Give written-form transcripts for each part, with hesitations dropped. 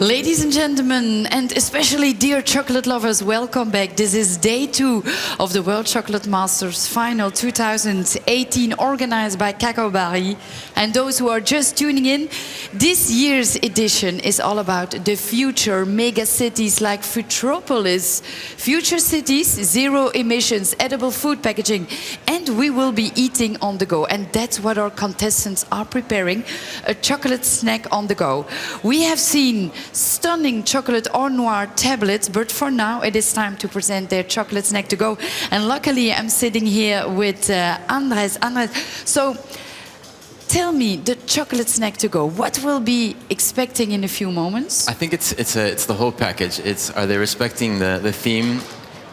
Ladies and gentlemen, and especially dear chocolate lovers, welcome back. This is day 2 of the World Chocolate Masters Final 2018, organized by Cacao Barry. And those who are just tuning in, this year's edition is all about the future mega cities like Futuropolis, future cities, zero emissions, edible food packaging, and we will be eating on the go. And that's what our contestants are preparing, a chocolate snack on the go. We have seen stunning chocolate or noir tablets, but for now it is time to present their chocolate snack to go. And luckily I'm sitting here with Andres. So tell me, the chocolate snack to go, what we'll be expecting in a few moments? I think it's the whole package. Are they respecting the theme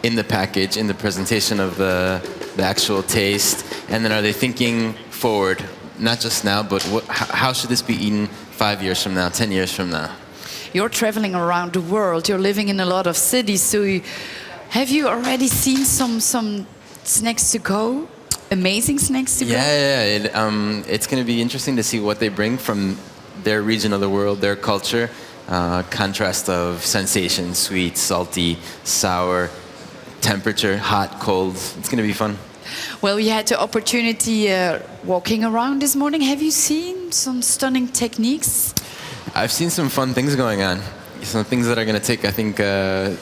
in the package, in the presentation of the actual taste, and then are they thinking forward, not just now, but how should this be eaten 5 years from now, 10 years from now? You're traveling around the world, you're living in a lot of cities, so have you already seen some snacks to go? Amazing snacks to go? Yeah. It's going to be interesting to see what they bring from their region of the world, their culture, contrast of sensations, sweet, salty, sour, temperature, hot, cold. It's going to be fun. Well, we had the opportunity walking around this morning. Have you seen some stunning techniques? I've seen some fun things going on. Some things that are going to take, I think,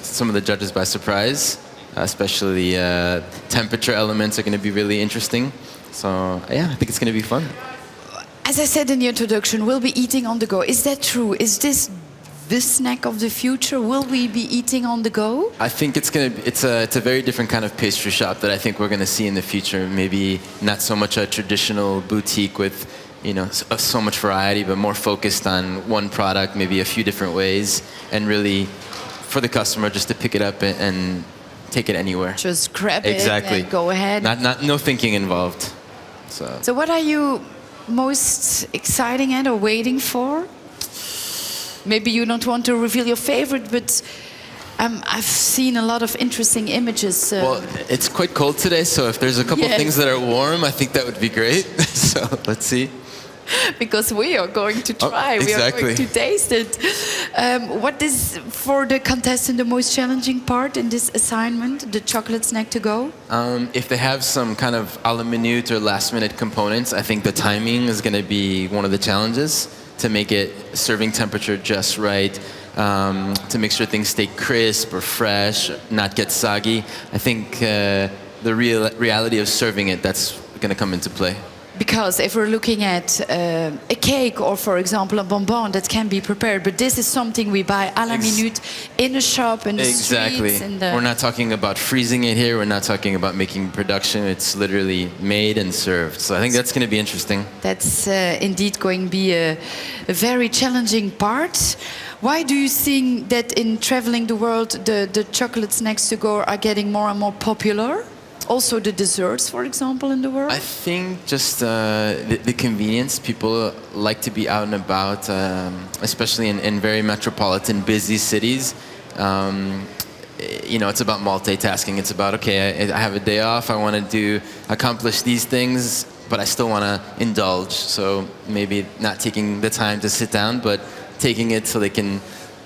some of the judges by surprise. Especially temperature elements are going to be really interesting. So, yeah, I think it's going to be fun. As I said in the introduction, we'll be eating on the go. Is that true? Is this the snack of the future? Will we be eating on the go? I think it's a very different kind of pastry shop that I think we're going to see in the future. Maybe not so much a traditional boutique with so much variety, but more focused on one product, maybe a few different ways, and really for the customer just to pick it up and take it anywhere. Just grab exactly. it and go ahead. No thinking involved. So what are you most exciting at or waiting for? Maybe you don't want to reveal your favorite, but I've seen a lot of interesting images. Well, it's quite cold today, so if there's a couple of things that are warm, I think that would be great. So let's see. Because we are going to try, exactly. We are going to taste it. What is, for the contestant, the most challenging part in this assignment, the chocolate snack to go? If they have some kind of a la minute or last minute components, I think the timing is going to be one of the challenges to make it serving temperature just right, to make sure things stay crisp or fresh, not get soggy. I think the reality of serving it, that's going to come into play. Because if we're looking at a cake or, for example, a bonbon that can be prepared, but this is something we buy à la minute in a shop, in the streets. We're not talking about freezing it here. We're not talking about making production. It's literally made and served. So I think that's going to be interesting. That's indeed going to be a very challenging part. Why do you think that in traveling the world, the chocolate snacks to go are getting more and more popular? Also the desserts, for example, in the world? I think just the convenience. People like to be out and about, especially in very metropolitan, busy cities. It's about multitasking. It's about, okay, I have a day off. I want to accomplish these things, but I still want to indulge. So maybe not taking the time to sit down, but taking it so they can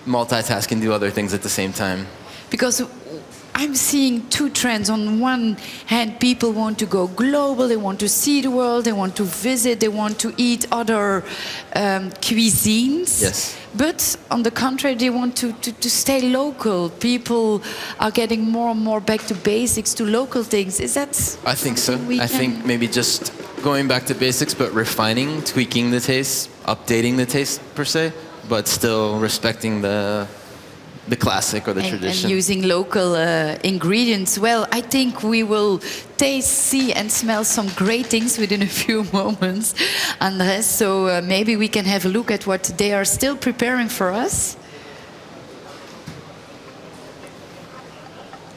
multitask and do other things at the same time. Because I'm seeing two trends. On one hand, people want to go global, they want to see the world, they want to visit, they want to eat other cuisines. Yes. But on the contrary, they want to stay local. People are getting more and more back to basics, to local things. Is that? I think so. I think maybe just going back to basics, but refining, tweaking the taste, updating the taste per se, but still respecting the classic or the tradition. And using local ingredients. Well, I think we will taste, see and smell some great things within a few moments, Andres. So maybe we can have a look at what they are still preparing for us.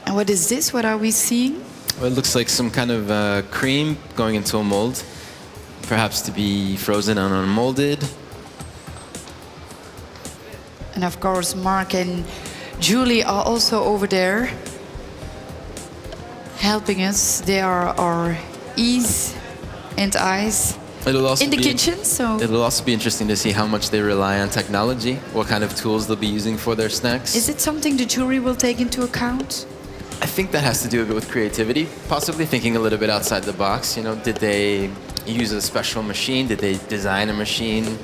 And what is this? What are we seeing? Well, it looks like some kind of cream going into a mold, perhaps to be frozen and unmolded. And of course, Mark and Julie are also over there helping us. They are our ears and eyes. in the kitchen. So it'll also be interesting to see how much they rely on technology, what kind of tools they'll be using for their snacks. is it something the jury will take into account? I think that has to do a bit with creativity, possibly thinking a little bit outside the box. You know, did they use a special machine? Did they design a machine?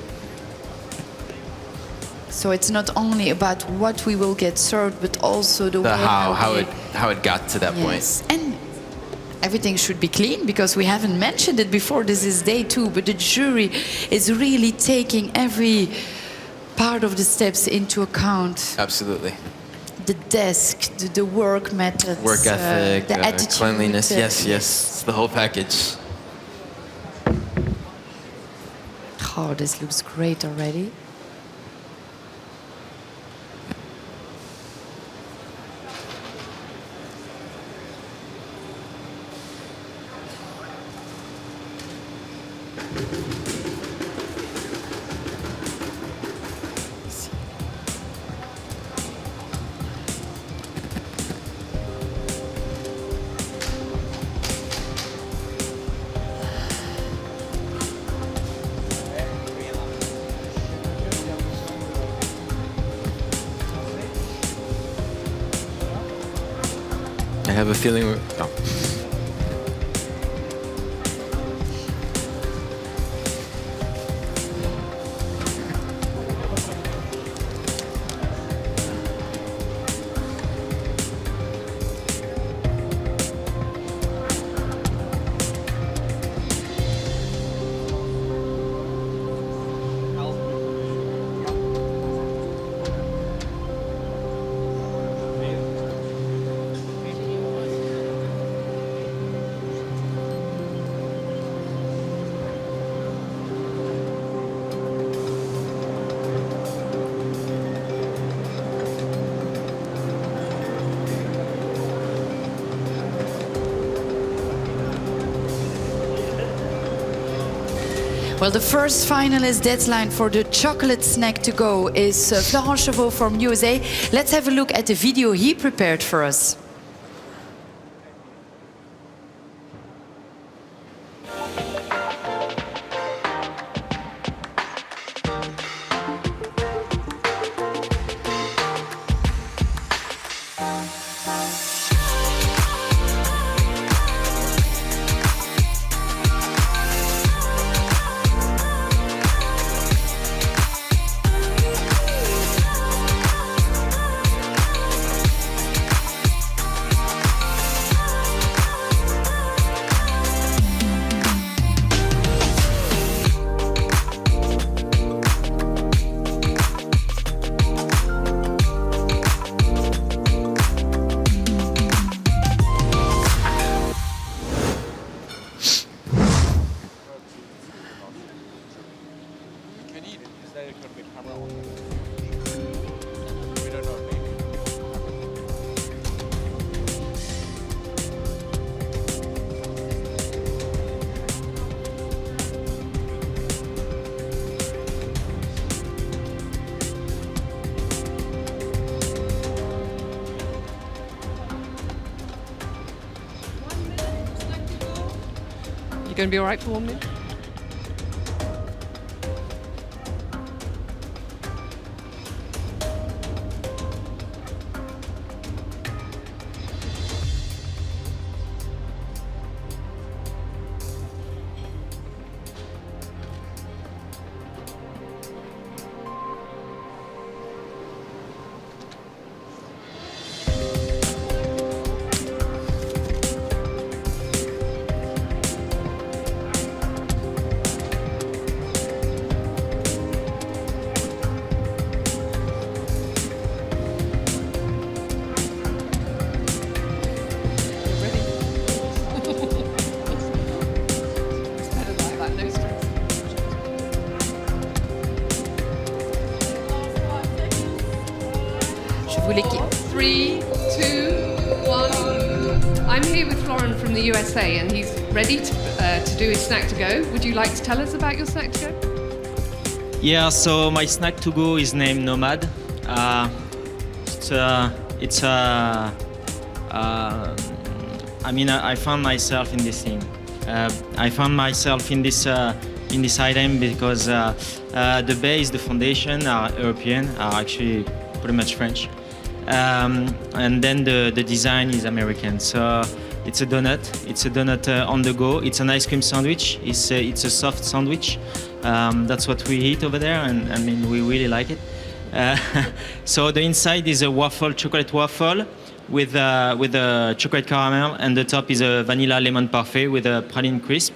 So it's not only about what we will get served, but also the way how it got to that point. Yes, and everything should be clean because we haven't mentioned it before. This is day 2, but the jury is really taking every part of the steps into account. Absolutely. The desk, the work methods, Work ethic, the attitude, cleanliness. Yes, it's the whole package. Oh, this looks great already. I have a feeling Well, the first finalist deadline for the chocolate snack to go is Florent Cheveau from USA. Let's have a look at the video he prepared for us. You going to be all right for 1 minute? vous l'équipe. 3, 2, 1. I'm here with Florent from the USA, and he's ready to do his snack to go. Would you like to tell us about your snack to go? Yeah, so my snack to go is named Nomad. I found myself in this thing. I found myself in in this item because the base, the foundation are European, are actually pretty much French. And then the design is American. So it's a donut. It's a donut on the go. It's an ice cream sandwich. It's a soft sandwich. That's what we eat over there, and I mean we really like it. So the inside is a waffle, chocolate waffle, with a chocolate caramel, and the top is a vanilla lemon parfait with a praline crisp.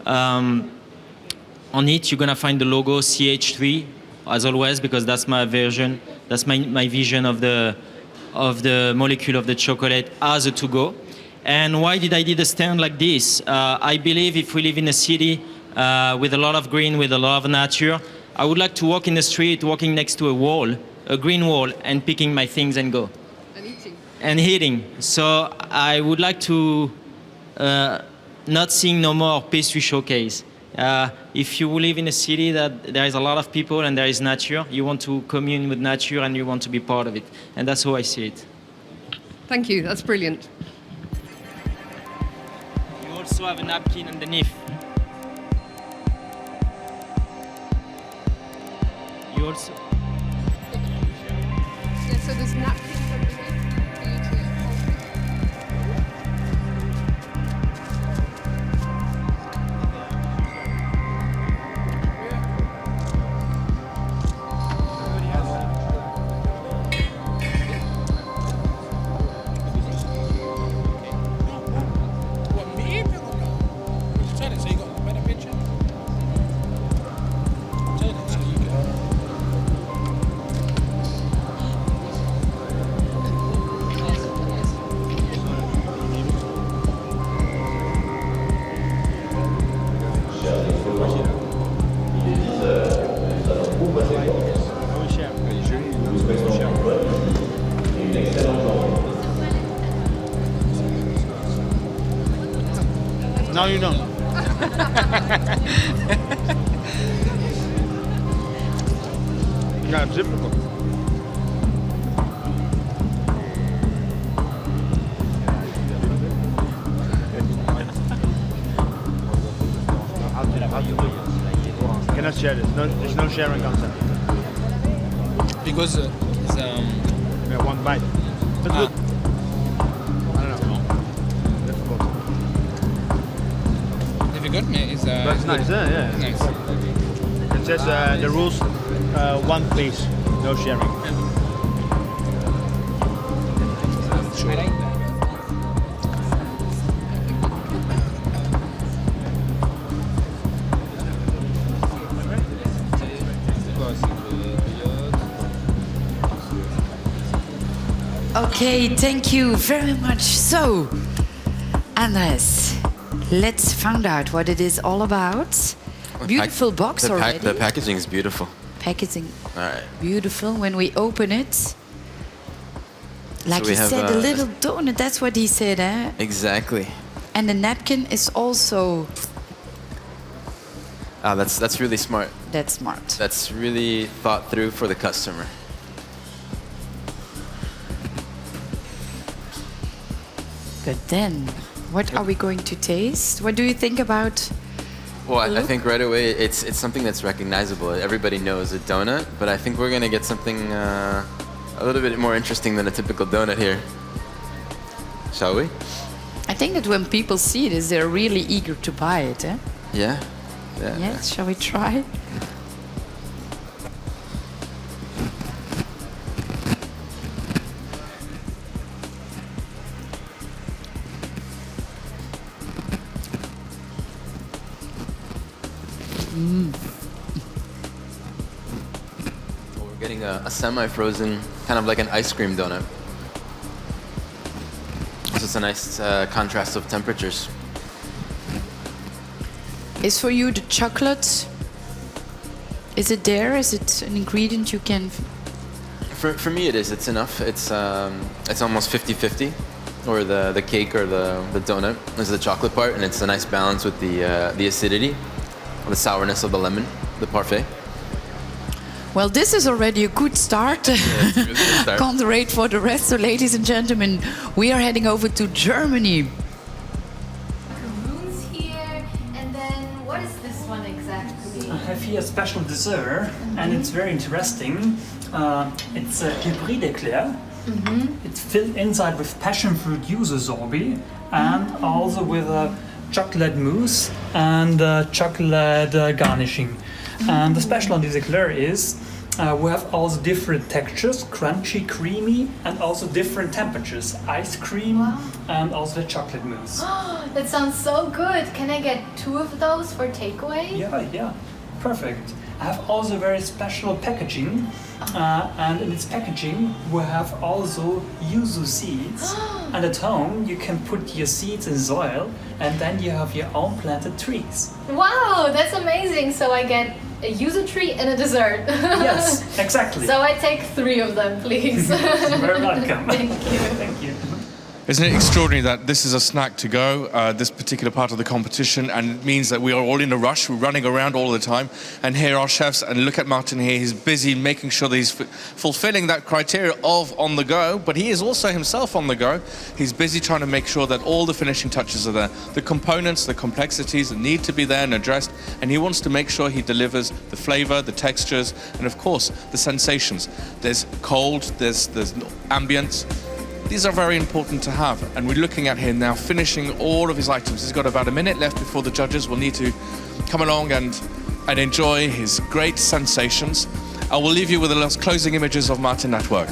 On it, you're gonna find the logo CH3, as always, because that's my version. That's my vision of the molecule of the chocolate as a to-go. And why did I do a stand like this? I believe if we live in a city with a lot of green, with a lot of nature, I would like to walk in the street, walking next to a wall, a green wall, and picking my things and go. And eating. And eating. So I would like to not seeing no more pastry showcase. If you live in a city that there is a lot of people and there is nature, you want to commune with nature and you want to be part of it. And that's how I see it. Thank you. That's brilliant. You also have a napkin underneath. You also... Yeah, so there's napkins underneath for you to hold. No, you don't. Yeah, it's difficult. You cannot share this. There's no sharing concept. Because it's Yeah, one bite. That's good. I don't know. Difficult. difficult, but it's But it's nice, yeah. nice. It says the rules, one piece, no sharing. Okay, thank you very much. So, Andres, let's find out what it is all about. Beautiful box already. The packaging is beautiful. Packaging, All right. beautiful. When we open it, like we he have, said, a little donut. That's what he said, eh? Exactly. And the napkin is also. Ah, that's really smart. That's smart. That's really thought through for the customer. But then, what are we going to taste? What do you think about? Well, I Look. think right away it's something that's recognizable. Everybody knows a donut, but I think we're gonna get something a little bit more interesting than a typical donut here. Shall we? I think that when people see this, they're really eager to buy it, eh? Yeah. Yeah. Yes, shall we try? Well, we're getting a semi-frozen, kind of like an ice cream donut. So it's a nice contrast of temperatures. Is for you the chocolate? Is it there? Is it an ingredient you can? For me, it is. It's enough. It's almost 50-50, or the cake or the donut is the chocolate part, and it's a nice balance with the acidity, the sourness of the lemon, the parfait. Well, this is already a good start. Yeah, it's a really good start. Can't wait for the rest. So, ladies and gentlemen, we are heading over to Germany. Maroons here, and then what is this one exactly? I have here a special dessert, and it's very interesting. It's a hybride eclair. It's filled inside with passion fruit yuzu sorbet, and also with a chocolate mousse and chocolate garnishing. And the special on this eclair is we have also different textures, crunchy, creamy, and also different temperatures, ice cream and also the chocolate mousse. That sounds so good. Can I get 2 of those for takeaway? Yeah, perfect. I have also very special packaging, and in its packaging we have also yuzu seeds. And at home you can put your seeds in soil, and then you have your own planted trees. Wow, that's amazing. So I get a yuzu tree and a dessert. Yes, exactly. So I take 3 of them, please. You're very welcome. Thank you. Thank you. Isn't it extraordinary that this is a snack to go, this particular part of the competition, and it means that we are all in a rush, we're running around all the time, and here are chefs, and look at Martin here, he's busy making sure that he's fulfilling that criteria of on the go, but he is also himself on the go. He's busy trying to make sure that all the finishing touches are there. The components, the complexities that need to be there and addressed, and he wants to make sure he delivers the flavor, the textures, and of course, the sensations. There's cold, there's ambience. These are very important to have, and we're looking at him now finishing all of his items. He's got about a minute left before the judges will need to come along and enjoy his great sensations. I will leave you with the last closing images of Martin at work.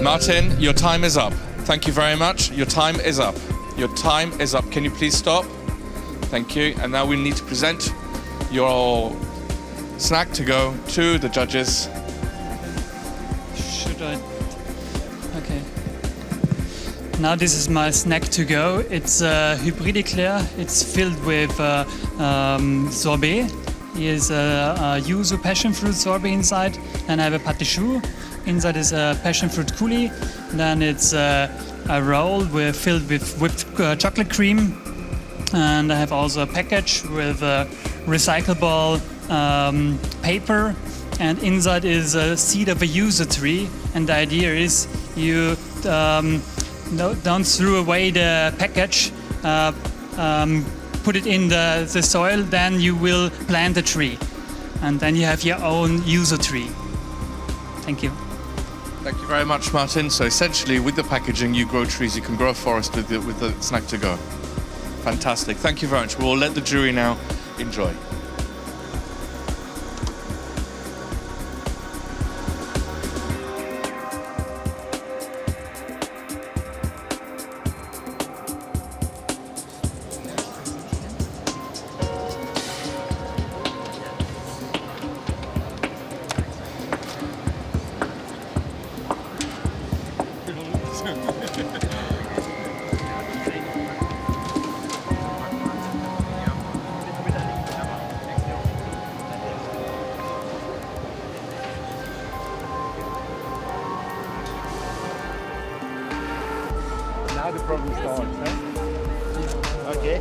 Martin, your time is up. Thank you very much. Your time is up. Your time is up. Can you please stop? Thank you. And now we need to present your snack to go to the judges. Should I? Okay. Now this is my snack to go. It's a hybride eclair. It's filled with sorbet. Here's a yuzu passion fruit sorbet inside. Then I have a pâte de choux. Inside is a passion fruit coulis. Then it's a roll filled with whipped chocolate cream. And I have also a package with recyclable paper, and inside is a seed of a yuzu tree. And the idea is you don't throw away the package, put it in the soil, then you will plant a tree, and then you have your own yuzu tree. Thank you. Thank you very much, Martin. So essentially, with the packaging, you grow trees. You can grow a forest with the snack to go. Fantastic. Thank you very much. We'll let the jury now enjoy. Now the problem starts, huh? Okay.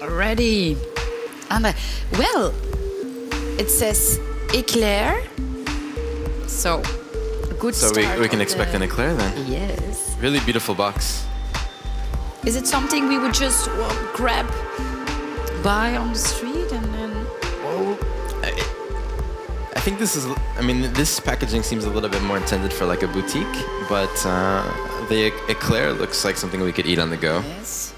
Ready. And well, it says eclair. So, a good So start. we can expect an eclair then. Yes. Really beautiful box. Is it something we would just grab buy on the street and then? I think this is, I mean, this packaging seems a little bit more intended for like a boutique, but the eclair looks like something we could eat on the go. Yes.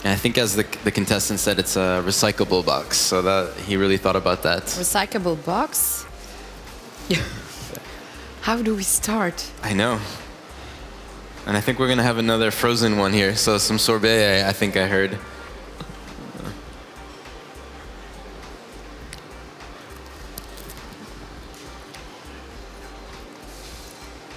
And I think as the contestant said, it's a recyclable box, so that he really thought about that. Recyclable box? How do we start? I know. And I think we're gonna have another frozen one here, so some sorbet, I think I heard.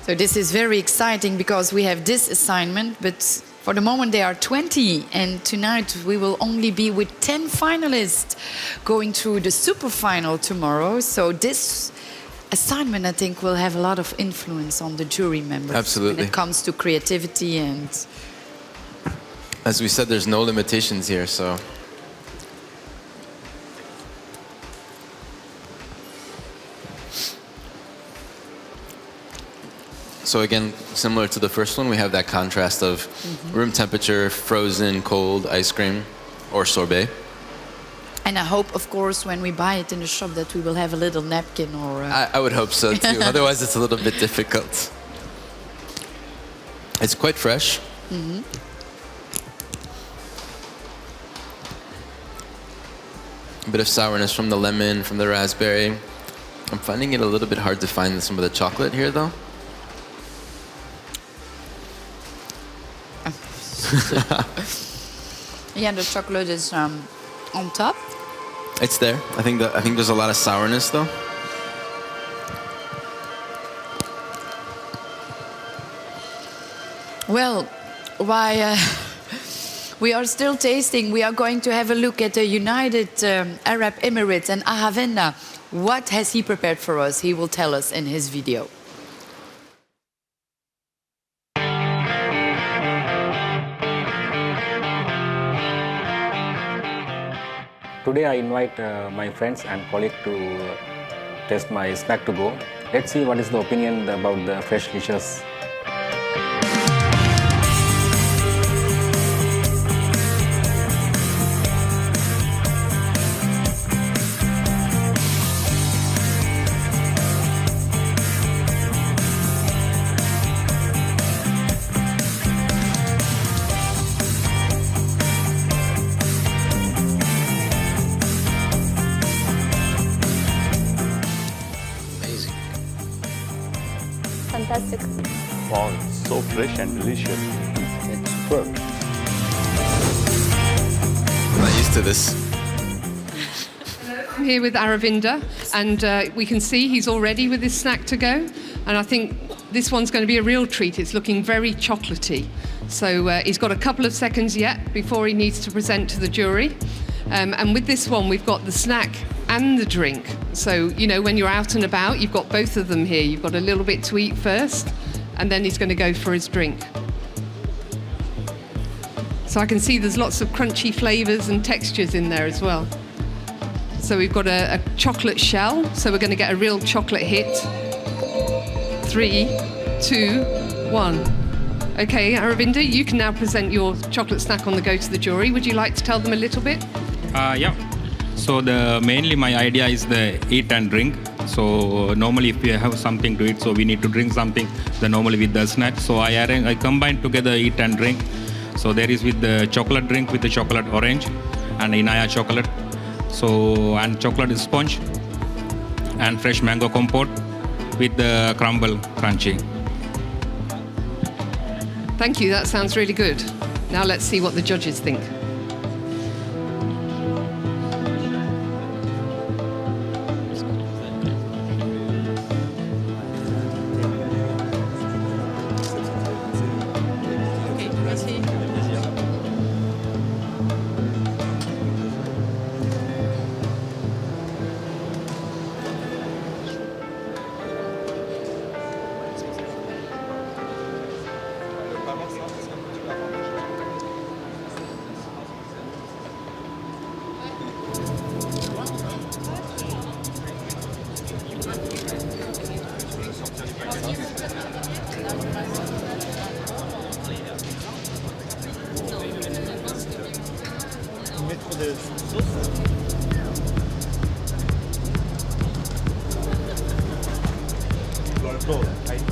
So this is very exciting because we have this assignment, but for the moment there are 20, and tonight we will only be with 10 finalists going through the super final tomorrow. So this assignment, I think, will have a lot of influence on the jury members. Absolutely. When it comes to creativity and... As we said, there's no limitations here, so... So again, similar to the first one, we have that contrast of room temperature, frozen, cold ice cream, or sorbet. And I hope, of course, when we buy it in the shop that we will have a little napkin or... I would hope so too, otherwise it's a little bit difficult. It's quite fresh. A bit of sourness from the lemon, from the raspberry. I'm finding it a little bit hard to find some of the chocolate here though. Yeah, the chocolate is on top. It's there. I think there's a lot of sourness though. Well, why we are still tasting, we are going to have a look at the United Arab Emirates and Aravinda. What has he prepared for us? He will tell us in his video. Today I invite my friends and colleagues to test my snack to go. Let's see what is the opinion about the fresh dishes. Fantastic. Wow, it's so fresh and delicious. It's superb. I'm not used to this. I'm here with Aravinda, and we can see he's all ready with his snack to go. And I think this one's going to be a real treat. It's looking very chocolatey. So he's got a couple of seconds yet before he needs to present to the jury. And with this one, we've got the snack and the drink. So, you know, when you're out and about, you've got both of them here. You've got a little bit to eat first, and then he's going to go for his drink. So I can see there's lots of crunchy flavours and textures in there as well. So we've got a chocolate shell, so we're going to get a real chocolate hit. 3, 2, 1. Okay, Aravinda, you can now present your chocolate snack on the go to the jury. Would you like to tell them a little bit? Yeah. So mainly my idea is the eat and drink. So normally if we have something to eat, so we need to drink something. Then normally with the snack, so I combine together eat and drink. So there is with the chocolate drink with the chocolate orange and Inaya chocolate. So and chocolate sponge and fresh mango compote with the crumble crunchy. Thank you, that sounds really good. Now let's see what the judges think. the sauce. You are pro, right?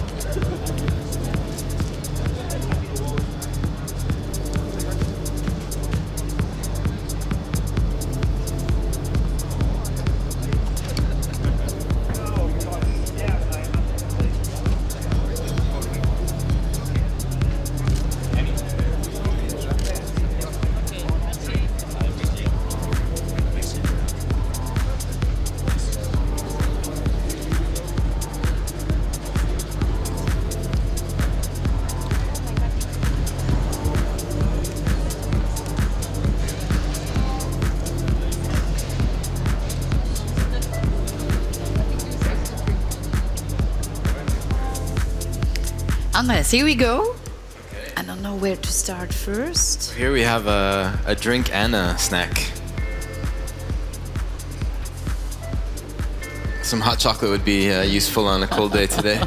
Andres, here we go. I don't know where to start first. Here we have a drink and a snack. Some hot chocolate would be useful on a cold day today.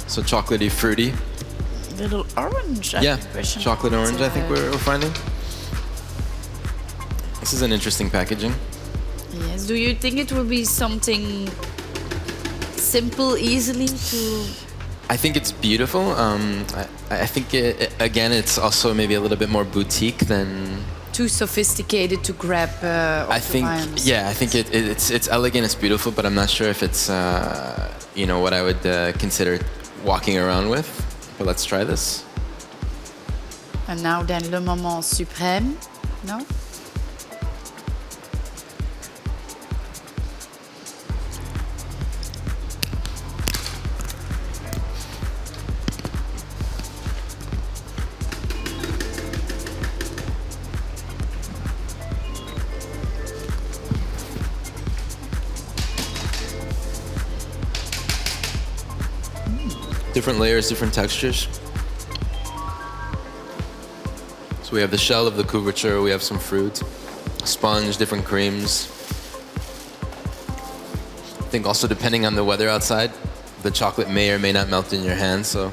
So chocolatey, fruity. Little orange. Yeah, chocolate orange, I think we're finding. This is an interesting packaging. Yes. Do you think it will be something simple, easily to? I think it's beautiful. I think again, it's also maybe a little bit more boutique than. Too sophisticated to grab. I think, yeah, I think it's elegant, it's beautiful, but I'm not sure if it's what I would consider walking around with. But let's try this. And now then, le moment suprême, no? Different layers, different textures. So we have the shell of the couverture, we have some fruit, sponge, different creams. I think also depending on the weather outside, the chocolate may or may not melt in your hand, so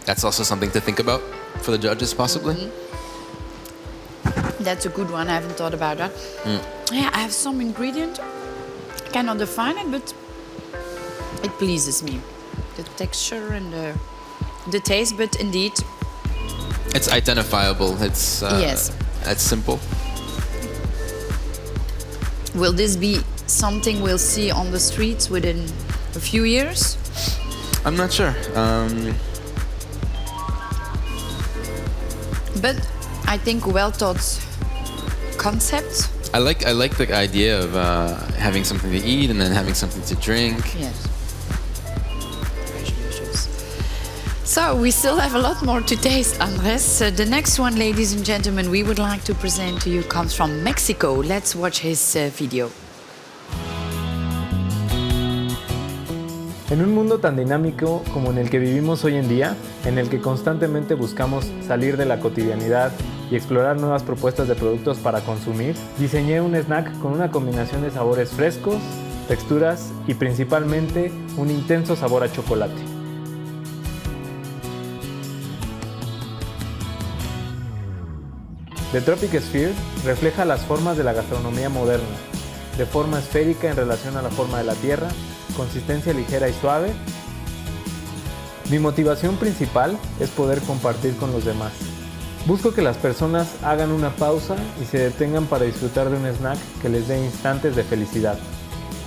that's also something to think about for the judges possibly. Mm-hmm. That's a good one, I haven't thought about that. Yeah, I have some ingredient, I cannot define it, but it pleases me. The texture and the taste, but indeed, it's identifiable. It's yes, it's simple. Will this be something we'll see on the streets within a few years? I'm not sure. But I think well thought concept. I like the idea of having something to eat and then having something to drink. Yes. So we still have a lot more to taste, Andres. The next one, ladies and gentlemen, we would like to present to you comes from Mexico. Let's watch his video. En un mundo tan dinámico como en el que vivimos hoy en día, en el que constantemente buscamos salir de la cotidianidad y explorar nuevas propuestas de productos para consumir, diseñé un snack con una combinación de sabores frescos, texturas y principalmente un intenso sabor a chocolate. The Tropic Sphere refleja las formas de la gastronomía moderna, de forma esférica en relación a la forma de la Tierra, consistencia ligera y suave. Mi motivación principal es poder compartir con los demás. Busco que las personas hagan una pausa y se detengan para disfrutar de un snack que les dé instantes de felicidad,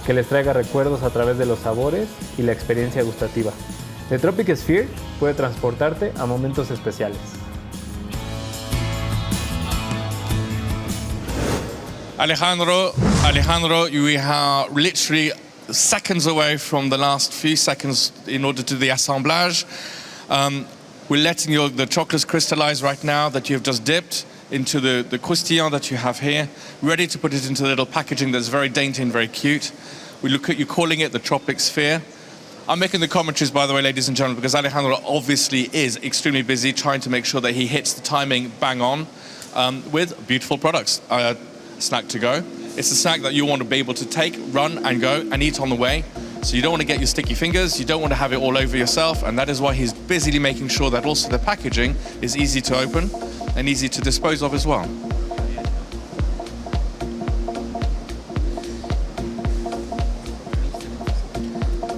que les traiga recuerdos a través de los sabores y la experiencia gustativa. The Tropic Sphere puede transportarte a momentos especiales. Alejandro, we are literally seconds away from the last few seconds in order to do the assemblage. We're letting the chocolates crystallize right now that you've just dipped into the croustillant that you have here, ready to put it into the little packaging that's very dainty and very cute. We look at you calling it the Tropic Sphere. I'm making the commentaries, by the way, ladies and gentlemen, because Alejandro obviously is extremely busy trying to make sure that he hits the timing bang on with beautiful products. Snack to go. It's a snack that you want to be able to take, run and go and eat on the way. So you don't want to get your sticky fingers, you don't want to have it all over yourself, and that is why he's busily making sure that also the packaging is easy to open and easy to dispose of as well.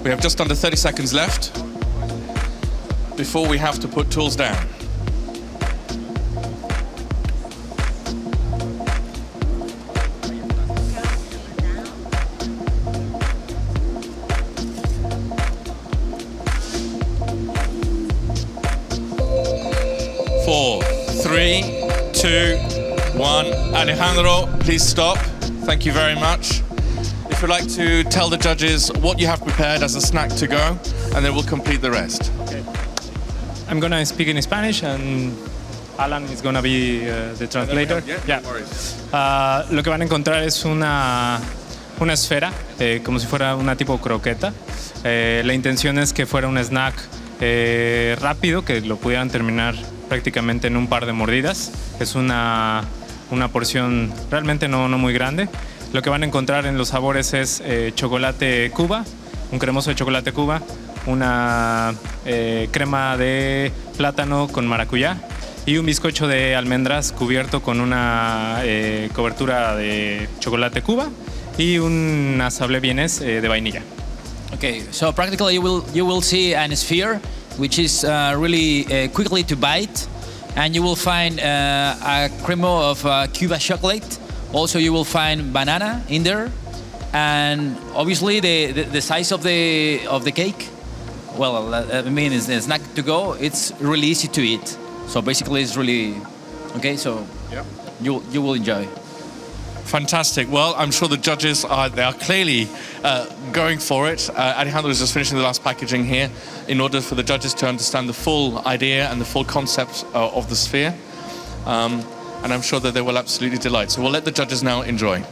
We have just under 30 seconds left before we have to put tools down. Four, three, two, one. Alejandro, please stop. Thank you very much. If you'd like to tell the judges what you have prepared as a snack to go, and then we'll complete the rest. Okay. I'm gonna speak in Spanish, and Alan is gonna be the translator. Yeah. Lo que van a encontrar es una esfera, como si fuera una tipo croqueta. La intención es que fuera un snack rápido, que lo pudieran terminar prácticamente en un par de mordidas. Es una porción realmente no muy grande. Lo que van a encontrar en los sabores es chocolate Cuba, un cremoso de chocolate Cuba, una crema de plátano con maracuyá y un bizcocho de almendras cubierto con una cobertura de chocolate Cuba y una sablé vienés de vainilla. Okay, so practically you will see an sphere which is really quickly to bite, and you will find a cremo of Cuba chocolate. Also, you will find banana in there, and obviously the size of the cake. Well, I mean, it's a snack to go. It's really easy to eat. So basically, it's really okay. So you will enjoy. Fantastic. Well, I'm sure the judges are clearly going for it. Alejandro is just finishing the last packaging here in order for the judges to understand the full idea and the full concept of the sphere. And I'm sure that they will absolutely delight. So we'll let the judges now enjoy.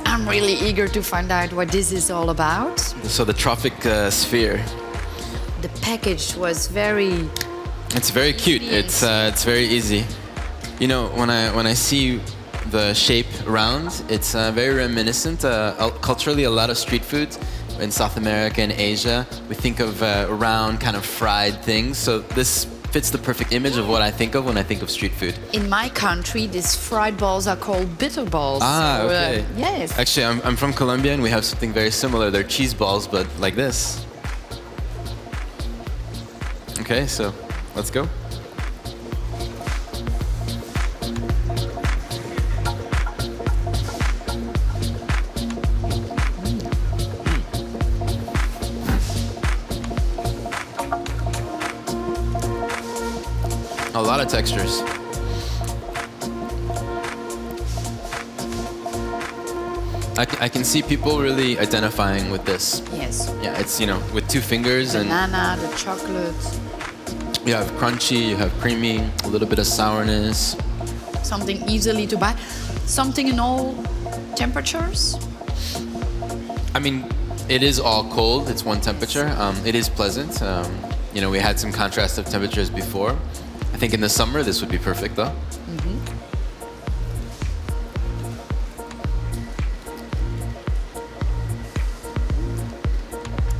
I'm really eager to find out what this is all about. So the tropic sphere. The package was very... It's very cute. It's very easy. You know, when I see the shape round, it's very reminiscent. Culturally, a lot of street food in South America and Asia, we think of round, kind of fried things. So this fits the perfect image of what I think of when I think of street food. In my country, these fried balls are called bitter balls. Ah, so, okay. Yes. Actually, I'm from Colombia, and we have something very similar. They're cheese balls, but like this. Okay, so let's go. A lot of textures. I can see people really identifying with this. Yes. Yeah, it's, you know, with 2 fingers and Banana, the chocolate, you have crunchy, you have creamy, a little bit of sourness. something easily to buy. Something in all temperatures. I mean, it is all cold. It's one temperature. It is pleasant. You know, we had some contrast of temperatures before. I think in the summer this would be perfect, though.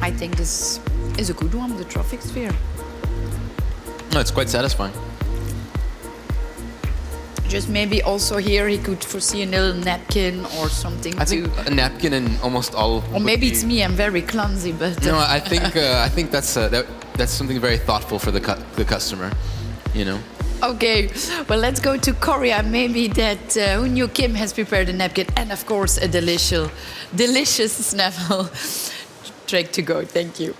I think this is a good one, the trophic sphere. No, it's quite satisfying. Just maybe also here he could foresee a little napkin or something. I think a napkin and almost all. Or maybe it's me, I'm very clumsy, but. No, I think that's something very thoughtful for the customer, you know. Okay, well, let's go to Korea. Maybe that who knew Kim has prepared a napkin and, of course, a delicious snaffle drink to go. Thank you.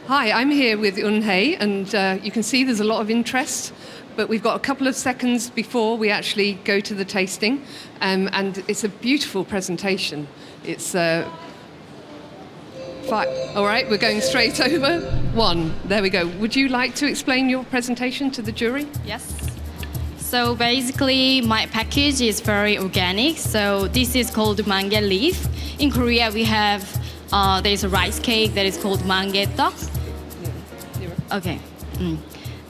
Hi, I'm here with Eunhye, and you can see there's a lot of interest, but we've got a couple of seconds before we actually go to the tasting, and it's a beautiful presentation. It's all right, we're going straight over. 1, there we go. Would you like to explain your presentation to the jury? Yes. So basically, my package is very organic. So this is called mangue leaf. In Korea, we have there's a rice cake that is called mangue tteok. Okay.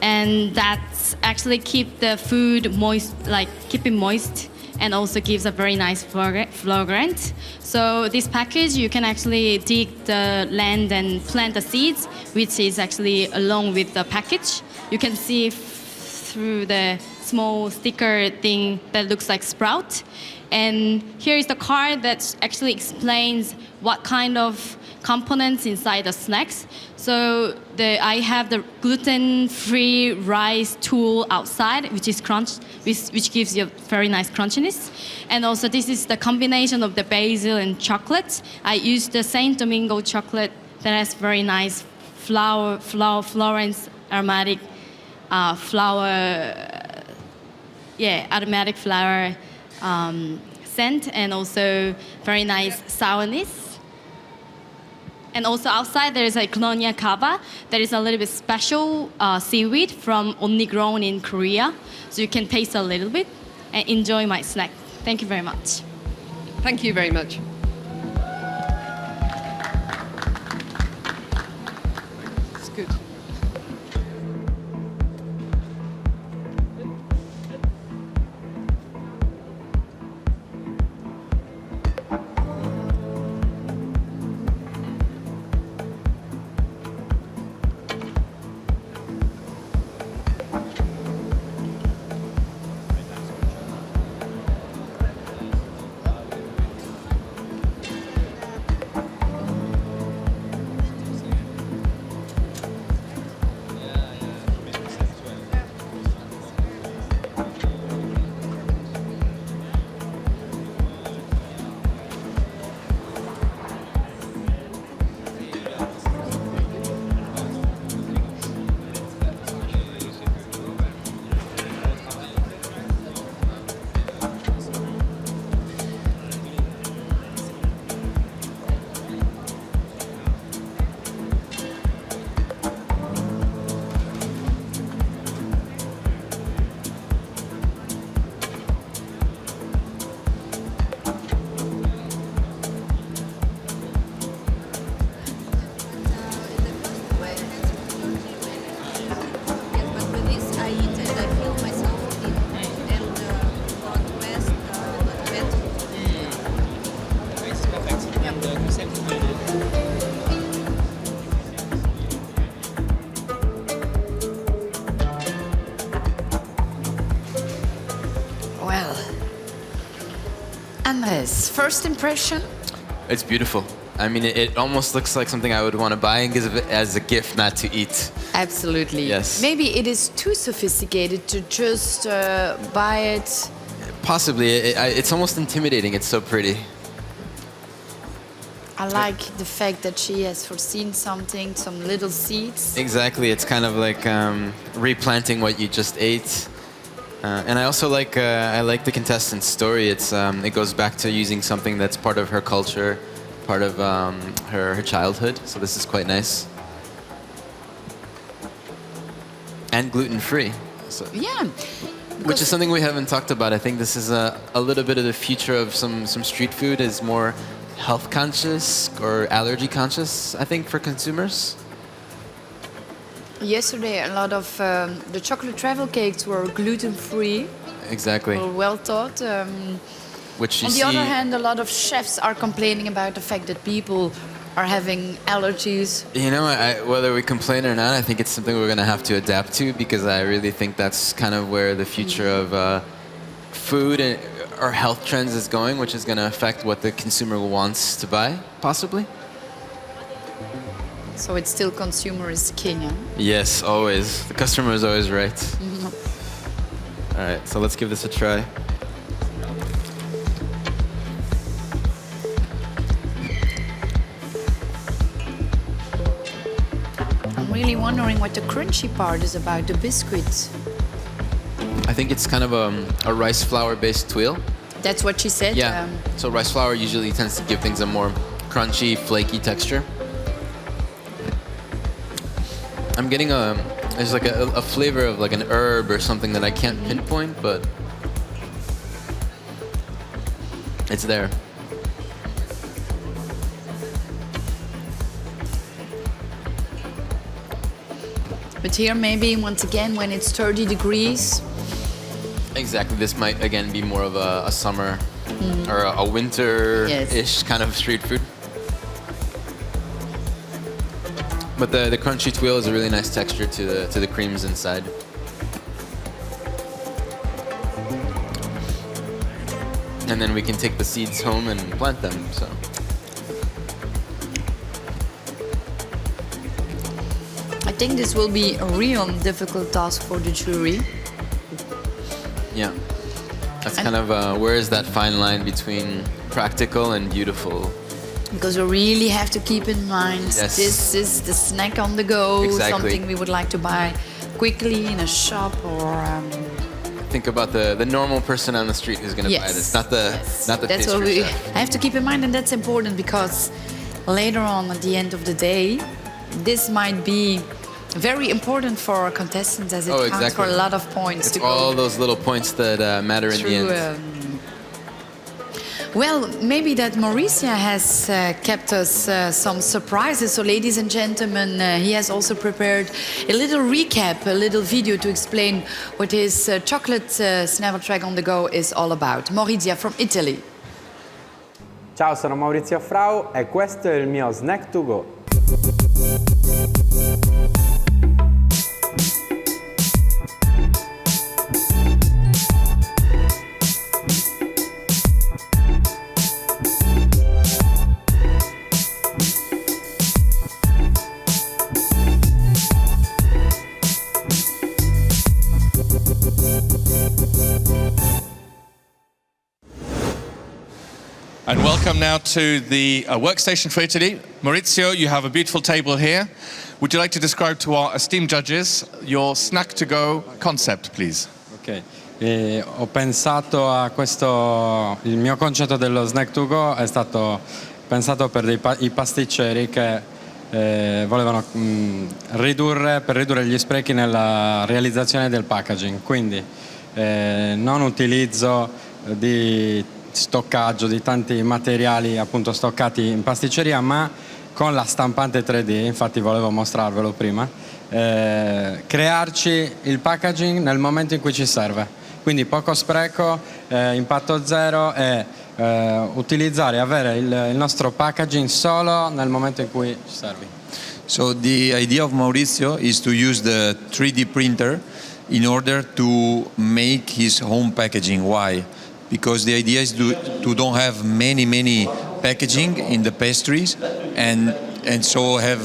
And that's actually keep the food moist, like keep it moist, and also gives a very nice fragrance. So this package, you can actually dig the land and plant the seeds, which is actually along with the package. You can see through the small sticker thing that looks like sprout. And here is the card that actually explains what kind of components inside the snacks. So I have the gluten-free rice tool outside, which is which gives you a very nice crunchiness. And also this is the combination of the basil and chocolate. I use the Saint Domingo chocolate that has very nice Florence aromatic aromatic flower scent, and also very nice sourness. And also outside there is a Colonia Kaba that is a little bit special seaweed from only grown in Korea. So you can taste a little bit and enjoy my snack. Thank you very much. Thank you very much. It's good. Andres, first impression? It's beautiful. I mean, it almost looks like something I would want to buy and give it as a gift, not to eat. Absolutely. Yes. Maybe it is too sophisticated to just buy it. Possibly. It's almost intimidating. It's so pretty. I like the fact that she has foreseen something, some little seeds. Exactly. It's kind of like replanting what you just ate. And I also like the contestant's story. It goes back to using something that's part of her culture, part of her childhood. So this is quite nice. And gluten-free. So, yeah. Which is something we haven't talked about. I think this is a little bit of the future of some street food is more health conscious or allergy conscious, I think, for consumers. Yesterday, a lot of the chocolate travel cakes were gluten-free. Exactly. Were well thought. Which you on the see, other hand, a lot of chefs are complaining about the fact that people are having allergies. you know, whether we complain or not, I think it's something we're going to have to adapt to, because I really think that's kind of where the future of food or health trends is going, which is going to affect what the consumer wants to buy, possibly. So it's still consumer is king, huh? Yes, always. The customer is always right. All right, so let's give this a try. I'm really wondering what the crunchy part is about, the biscuits. I think it's kind of a rice flour-based tuile. That's what she said? Yeah. So rice flour usually tends to give things a more crunchy, flaky texture. I'm getting there's like a flavor of like an herb or something that I can't pinpoint, but it's there. But here maybe, once again, when it's 30 degrees. Exactly. This might, again, be more of a summer or a winter-ish kind of street food. But the crunchy tuile is a really nice texture to the creams inside. And then we can take the seeds home and plant them. So. I think this will be a real difficult task for the jury. Yeah. That's kind of where is that fine line between practical and beautiful? Because we really have to keep in mind, Yes. This is the snack on the go, Exactly. something we would like to buy quickly in a shop or... Think about the normal person on the street who's going to buy this, not the That's what pastry we chef. have to keep in mind, and that's important because later on, at the end of the day, this might be very important for our contestants as it counts for a lot of points. It's to all go those little points that matter in the end. Well, maybe that Mauricio has kept us some surprises. So, ladies and gentlemen, he has also prepared a little recap, a little video to explain what his chocolate snavel track on the go is all about. Maurizio from Italy. Ciao, sono Maurizio Frau e questo è il mio snack to go. And welcome now to the workstation for Italy. Maurizio, you have a beautiful table here. Would you like to describe to our esteemed judges your snack-to-go concept, please? Ok, ho pensato a questo, il mio concetto dello snack to go è stato pensato per i pasticceri che volevano ridurre gli sprechi nella realizzazione del packaging, quindi non utilizzo di stoccaggio di tanti materiali appunto stoccati in pasticceria, ma con la stampante 3D, infatti volevo mostrarvelo prima, crearci il packaging nel momento in cui ci serve, quindi poco spreco, impatto zero e utilizzare e avere il nostro packaging solo nel momento in cui ci serve. So the idea of Mauricio is to use the 3D printer in order to make his home packaging. Why? because the idea is to don't have many packaging in the pastries, and so have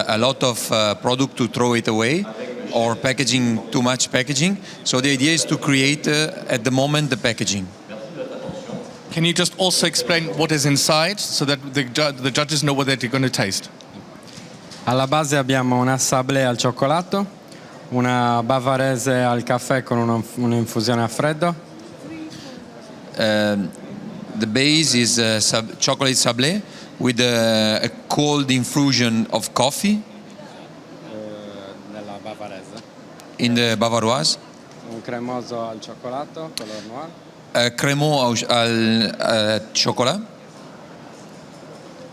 a lot of product to throw it away, or too much packaging. So the idea is to create at the moment the packaging. Can you just also explain what is inside so that the judges know what they're going to taste? Alla base abbiamo una sablé al cioccolato, una bavarese al caffè con un'infusione a freddo. The base is chocolate sablé with a cold infusion of coffee. Nella bavarese. In the Bavaroise. Un cremoso al cioccolato, color noir. Cremant al chocolat.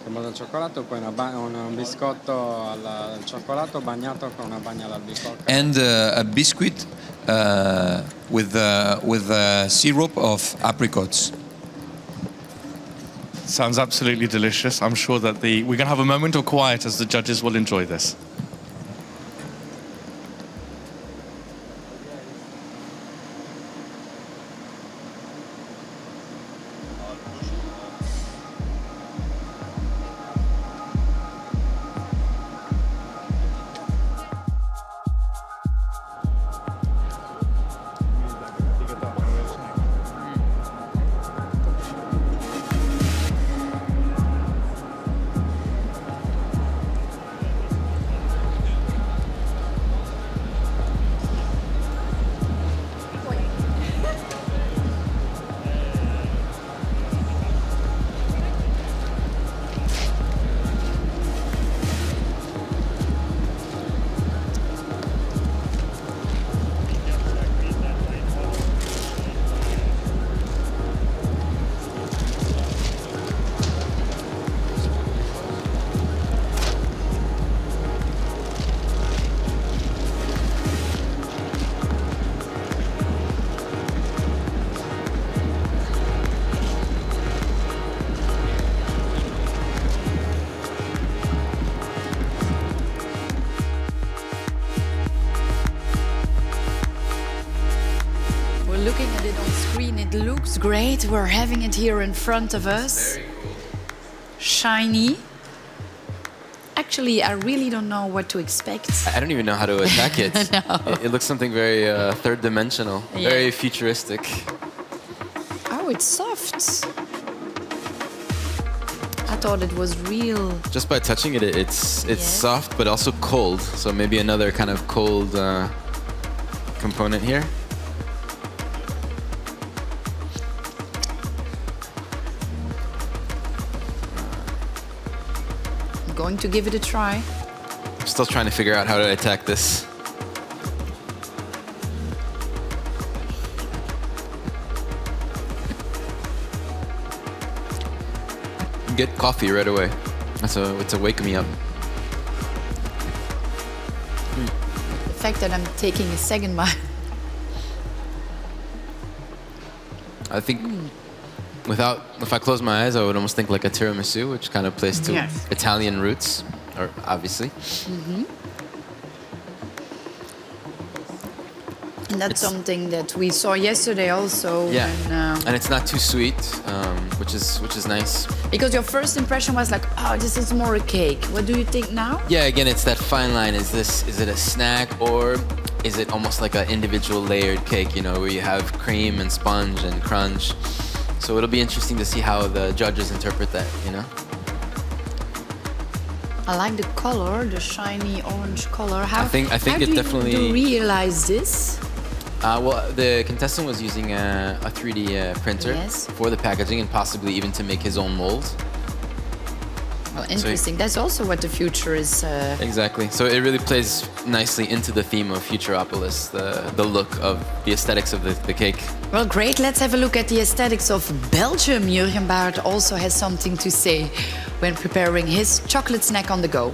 Cremoso al cioccolato, poi un biscotto al cioccolato bagnato con una bagna d'albicocca. And a biscuit with syrup of apricots. Sounds absolutely delicious. I'm sure that we're going to have a moment of quiet as the judges will enjoy this. Looking at it on screen, it looks great. We're having it here in front of us. Very cool. Shiny. Actually, I really don't know what to expect. I don't even know how to attack it. No. It looks something very third dimensional, Yeah. very futuristic. Oh, it's soft. I thought it was real. Just by touching it, it's soft but also cold. So maybe another kind of cold component here. Going to give it a try. I'm still trying to figure out how to attack this. Get coffee right away. It's a wake me up. The fact that I'm taking a second bite. I think if I close my eyes, I would almost think like a tiramisu, which kind of plays to Yes. Italian roots, or obviously. Mm-hmm. And that's something that we saw yesterday also. Yeah, When, and it's not too sweet, which is nice. because your first impression was like, oh, this is more a cake. What do you think now? Yeah, again, it's that fine line. Is it a snack, or is it almost like an individual layered cake? You know, where you have cream and sponge and crunch. So it'll be interesting to see how the judges interpret that. You know. I like the color, the shiny orange color. I think how it do definitely. you realize this? Well, the contestant was using a 3D printer Yes. for the packaging and possibly even to make his own mold. Well, interesting. That's also what the future is. Exactly. So it really plays nicely into the theme of Futuropolis, the look of the aesthetics of the cake. Well, great. Let's have a look at the aesthetics of Belgium. Jurgen Baert also has something to say when preparing his chocolate snack on the go.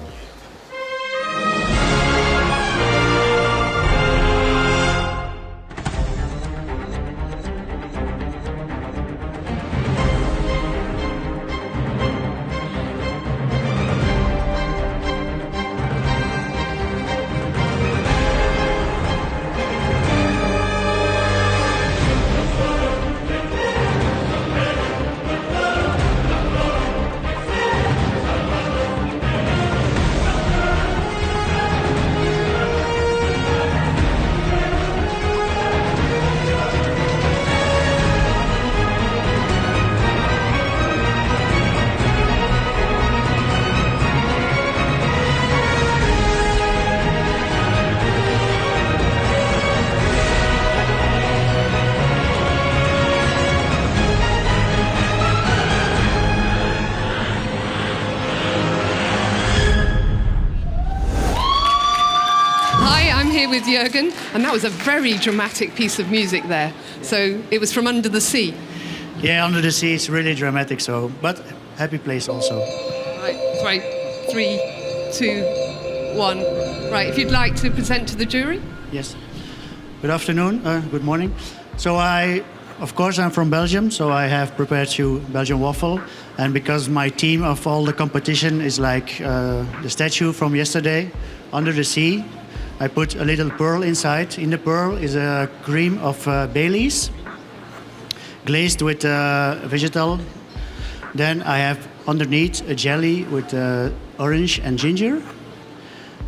with Jürgen, and that was a very dramatic piece of music there. So it was from Under the Sea. Yeah, Under the Sea is really dramatic, so, but happy place also. Right, 3, 2, 1. Right, if you'd like to present to the jury. Yes. Good afternoon, good morning. So of course, I'm from Belgium, so I have prepared you Belgian waffle. And because my theme of all the competition is like the statue from yesterday, Under the Sea, I put a little pearl inside. In the pearl is a cream of Baileys, glazed with vegetal. Then I have underneath a jelly with orange and ginger.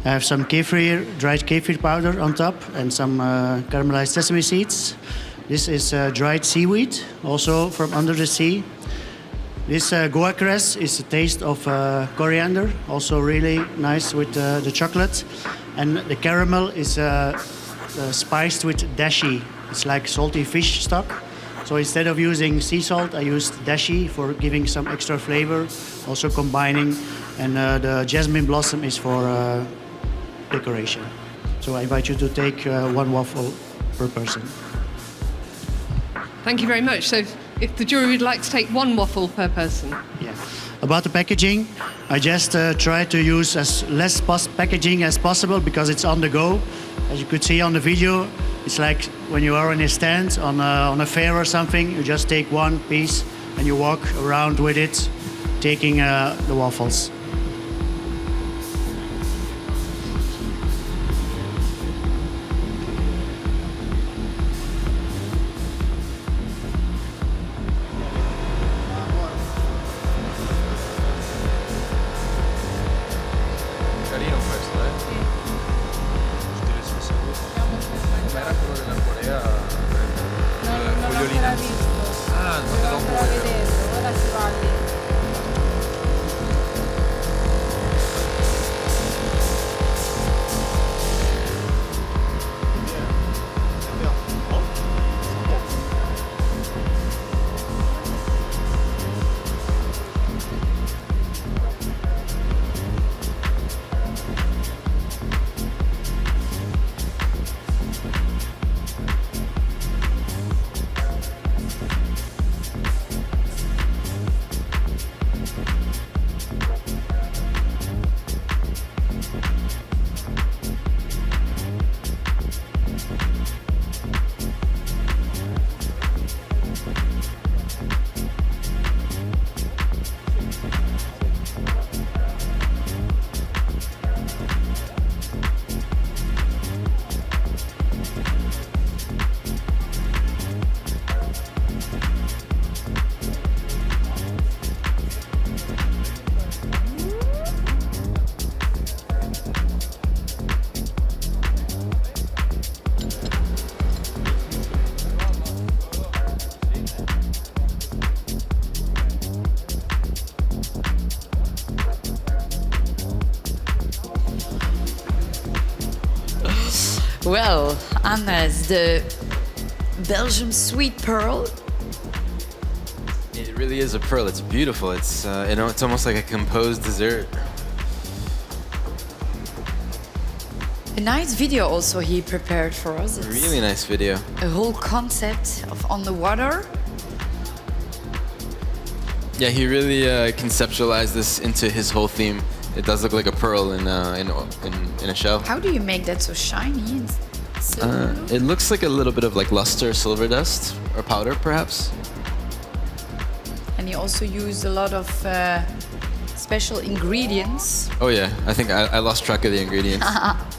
I have some dried kefir powder on top, and some caramelized sesame seeds. This is dried seaweed, also from Under the Sea. This goa cress is a taste of coriander, also really nice with the chocolate. And the caramel is spiced with dashi. It's like salty fish stock. So instead of using sea salt, I used dashi for giving some extra flavor, also combining. And the jasmine blossom is for decoration. So I invite you to take one waffle per person. Thank you very much. So if the jury would like to take one waffle per person. Yeah. About the packaging, I just try to use as less packaging as possible because it's on the go. As you could see on the video, it's like when you are in a stand on a fair or something, you just take one piece and you walk around with it, taking the waffles. Well, Anna's the Belgium sweet pearl. It really is a pearl. It's beautiful. It's it's almost like a composed dessert. A nice video also he prepared for us. It's Really nice video. a whole concept of on the water. Yeah, he really conceptualized this into his whole theme. It does look like a pearl in a shell. How do you make that so shiny? and silver? It looks like a little bit of like luster, silver dust, or powder, perhaps. And he also used a lot of special ingredients. Oh yeah, I think I lost track of the ingredients.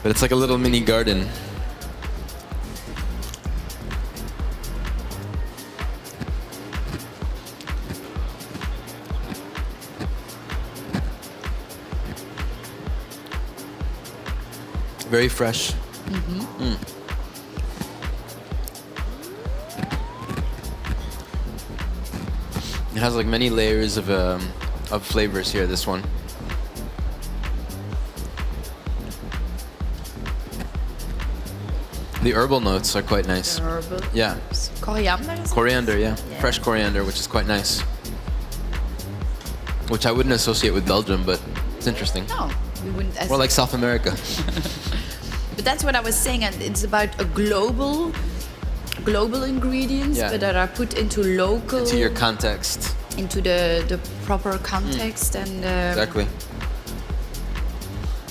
But it's like a little mini garden. Very fresh. It has like many layers of flavors here, this one. The herbal notes are quite nice. Herbal. Yeah. Coriander? is it? Coriander, yeah. Fresh coriander, which is quite nice. Which I wouldn't associate with Belgium, but it's interesting. No, we wouldn't. More like South America. But that's what I was saying, and it's about a global ingredients, Yeah. but that are put into local, Into your context. into the proper context, and Exactly.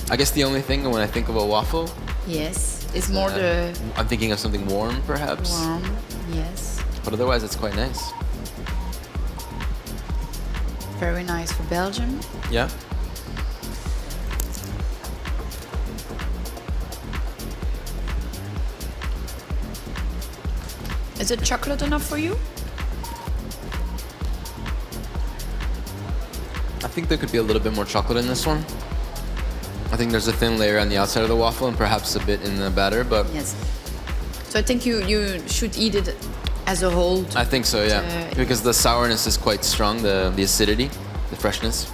I guess the only thing when I think of a waffle, yes, it's more the I'm thinking of something warm, perhaps. warm. Yes, But otherwise, it's quite nice. very nice for Belgium. Yeah. Is it chocolate enough for you? I think there could be a little bit more chocolate in this one. I think there's a thin layer on the outside of the waffle and perhaps a bit in the batter, but Yes. So I think you should eat it as a whole. I think so, yeah. Because the sourness is quite strong, the acidity, the freshness.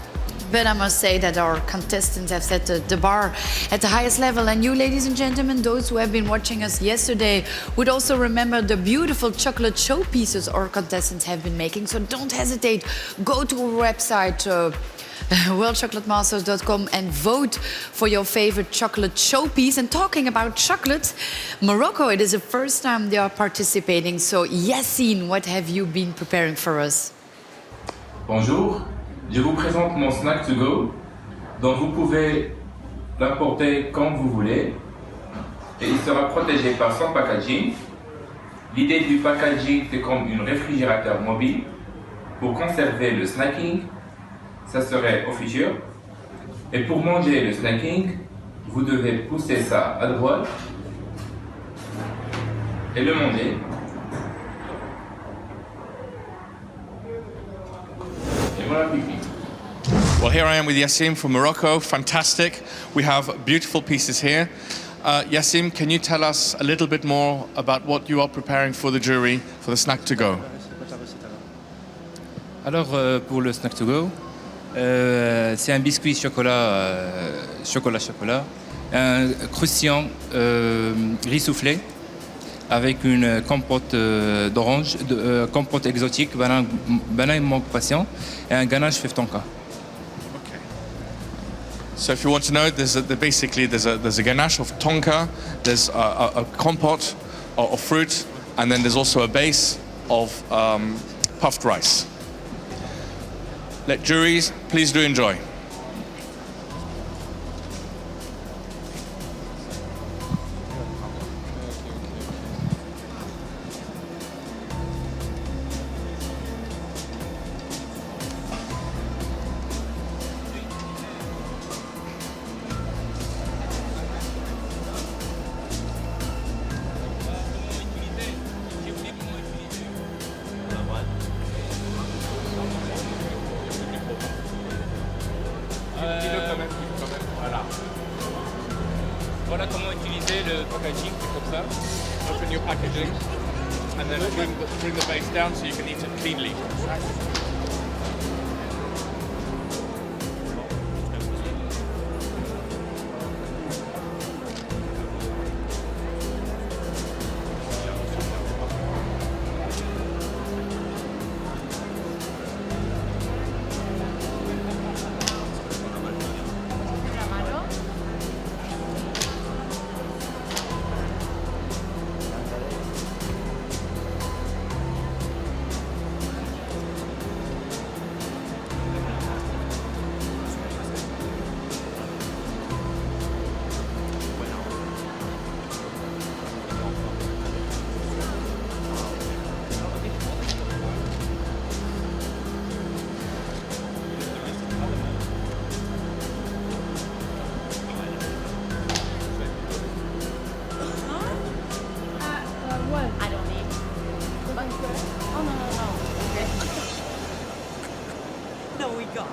But I must say that our contestants have set the bar at the highest level. And you, ladies and gentlemen, those who have been watching us yesterday, would also remember the beautiful chocolate showpieces our contestants have been making. So don't hesitate. Go to our website, worldchocolatmasters.com, and vote for your favorite chocolate showpiece. And talking about chocolate, Morocco, it is the first time they are participating. So Yessim, what have you been preparing for us? Bonjour, je vous présente mon snack to go, dont vous pouvez l'importer comme vous voulez, et il sera protégé par son packaging. L'idée du packaging, c'est comme un réfrigérateur mobile pour conserver le snacking, ça serait au futur. Et pour manger le snacking, vous devez pousser ça à droite et le manger. Et bon appétit. Well, here I am with Yessim from Morocco. Fantastic. We have beautiful pieces here. Yessim, can you tell us a little bit more about what you are preparing for the jury for the snack to go? Alors pour le snack to go, c'est un biscuit chocolat, un croustillant riz soufflé avec une compote d'orange, compote exotique, banane mangue passion et un ganache fève tonka. So if you want to know, there's a ganache of tonka, there's a compote of fruit, and then there's also a base of puffed rice. Let juries, please do enjoy. Voilà comment utiliser le packaging, c'est comme ça. Open your packaging and then bring the base down so you can eat it cleanly. I don't need. Oh, no. Okay. No, we got.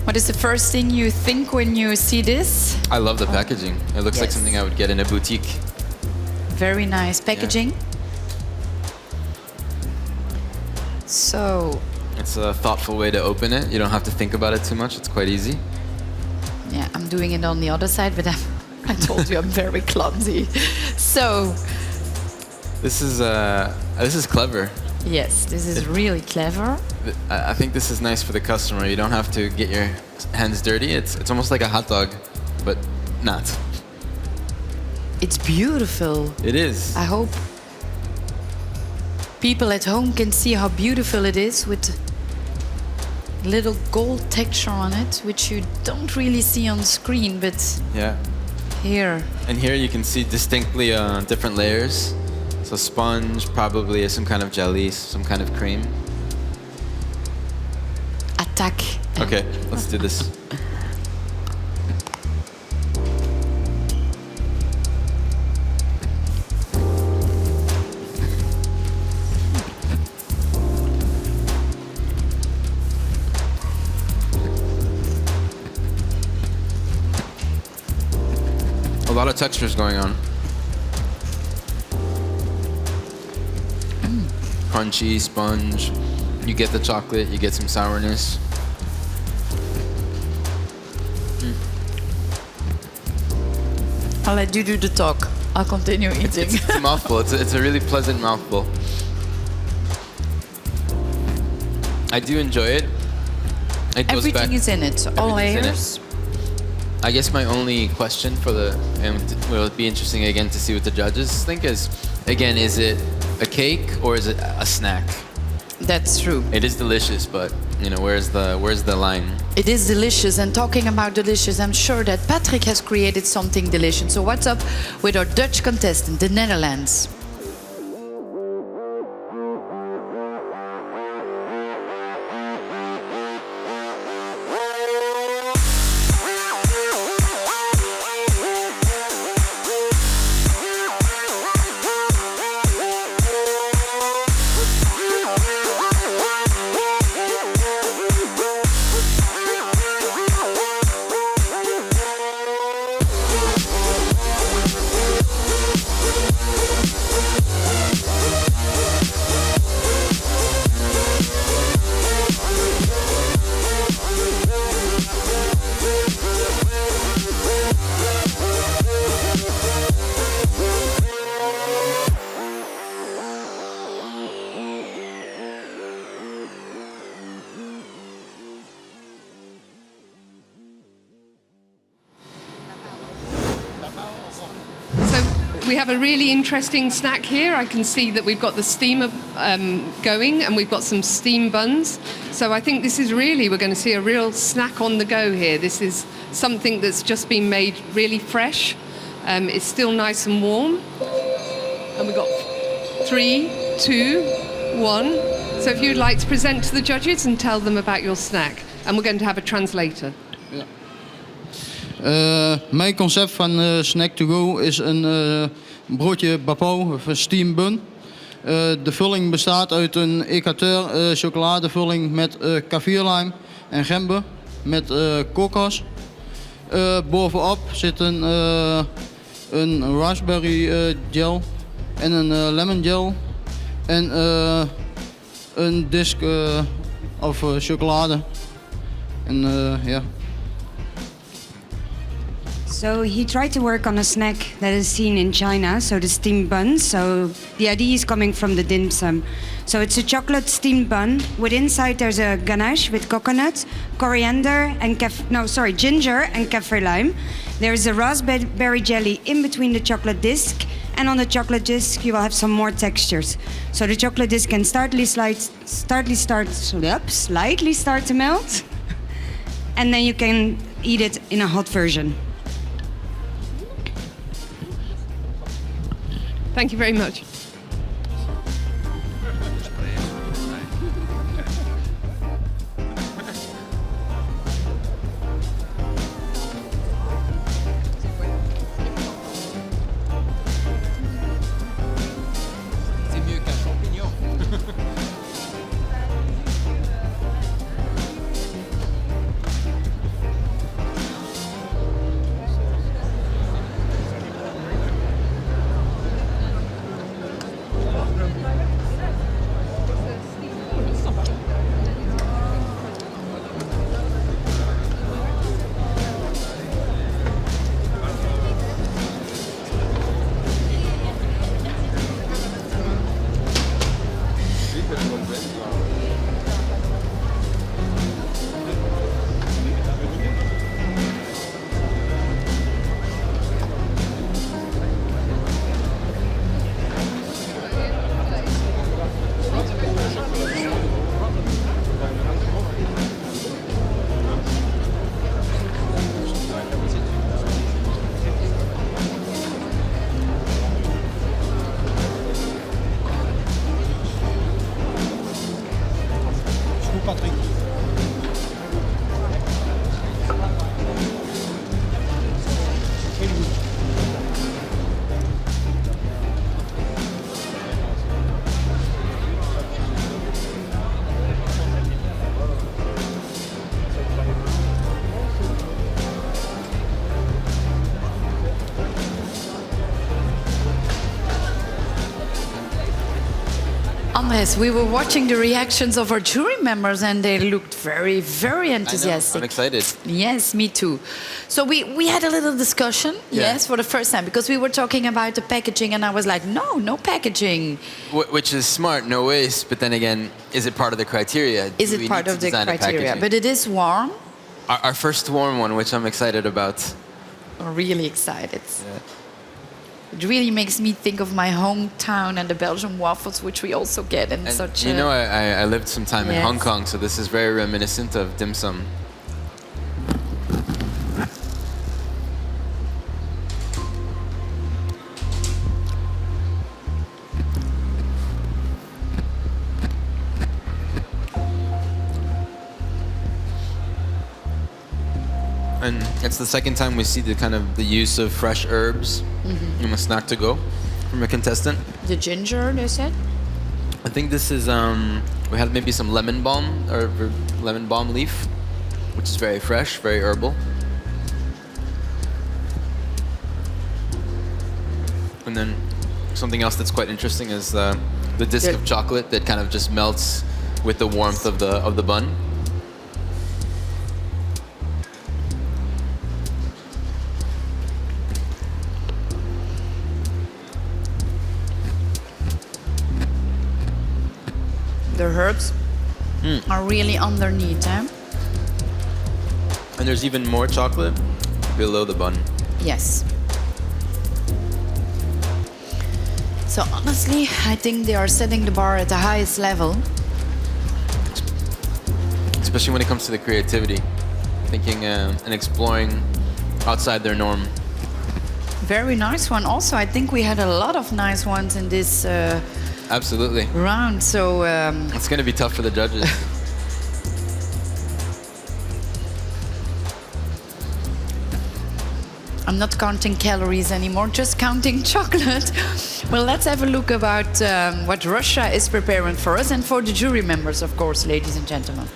What is the first thing you think when you see this? I love the packaging. It looks like Yes. something I would get in a boutique. Very nice packaging. So, It's a thoughtful way to open it. You don't have to think about it too much. It's quite easy. yeah, I'm doing it on the other side, but I told you I'm very clumsy. So, This is clever. yes, this is really clever. I think this is nice for the customer. You don't have to get your hands dirty. It's almost like a hot dog, but not. It's beautiful. It is. I hope people at home can see how beautiful it is with little gold texture on it, which you don't really see on screen, but Yeah. here. And here you can see distinctly different layers. So sponge, probably some kind of jelly, some kind of cream. Attack. Okay, let's do this. A lot of textures going on. Crunchy, sponge. You get the chocolate, you get some sourness. I'll let you do the talk. I'll continue eating. It's a mouthful. It's a really pleasant mouthful. I do enjoy it. It goes Everything back- is in it, all everything's in it. layers. I guess my only question for and will be interesting again to see what the judges think is, again, is it a cake or is it a snack? That's true. It is delicious, but you know, where's the line? It is delicious, and talking about delicious, I'm sure that Patrick has created something delicious. So what's up with our Dutch contestant, the Netherlands? We have a really interesting snack here. I can see that we've got the steamer going and we've got some steam buns. So I think this is really, we're going to see a real snack on the go here. This is something that's just been made really fresh. It's still nice and warm. And we've got 3, 2, 1. So if you'd like to present to the judges and tell them about your snack. And we're going to have a translator. Mijn concept van Snack to Go is een broodje bapau of een steam bun. De vulling bestaat uit een éclateur chocoladevulling met kaffirlijm en gember met kokos. Bovenop zit een raspberry gel en een lemon gel en een disk of chocolade. En ja. So he tried to work on a snack that is seen in China, so the steamed buns. So the idea is coming from the dim sum. So it's a chocolate steamed bun. With inside there's a ganache with coconut, coriander and ginger and kaffir lime. There's a raspberry jelly in between the chocolate disc, and on the chocolate disc you will have some more textures. So the chocolate disc can slightly start to melt, and then you can eat it in a hot version. Thank you very much. C'est mieux qu'un champignon. Andres, we were watching the reactions of our jury members and they looked very, very enthusiastic. I'm excited. Yes, me too. So we had a little discussion, yes, for the first time, because we were talking about the packaging and I was like, no packaging. Which is smart, no waste, but then again, is it part of the criteria? Is it part of the criteria? But it is warm. Our first warm one, which I'm excited about. I'm really excited. Yeah. It really makes me think of my hometown and the Belgian waffles, which we also get in such. You know, I lived some time in Hong Kong, so this is very reminiscent of dim sum. And it's the second time we see the use of fresh herbs in a snack to go from a contestant. The ginger, they said? I think this is, we had maybe some lemon balm or lemon balm leaf, which is very fresh, very herbal. And then something else that's quite interesting is the disc of chocolate that kind of just melts with the warmth of the bun. The herbs are really underneath, eh? And there's even more chocolate below the bun. Yes. So honestly, I think they are setting the bar at the highest level. Especially when it comes to the creativity. Thinking and exploring outside their norm. Very nice one. Also, I think we had a lot of nice ones in this Absolutely. round. So it's going to be tough for the judges. I'm not counting calories anymore, just counting chocolate. Well, let's have a look about what Russia is preparing for us and for the jury members, of course, ladies and gentlemen.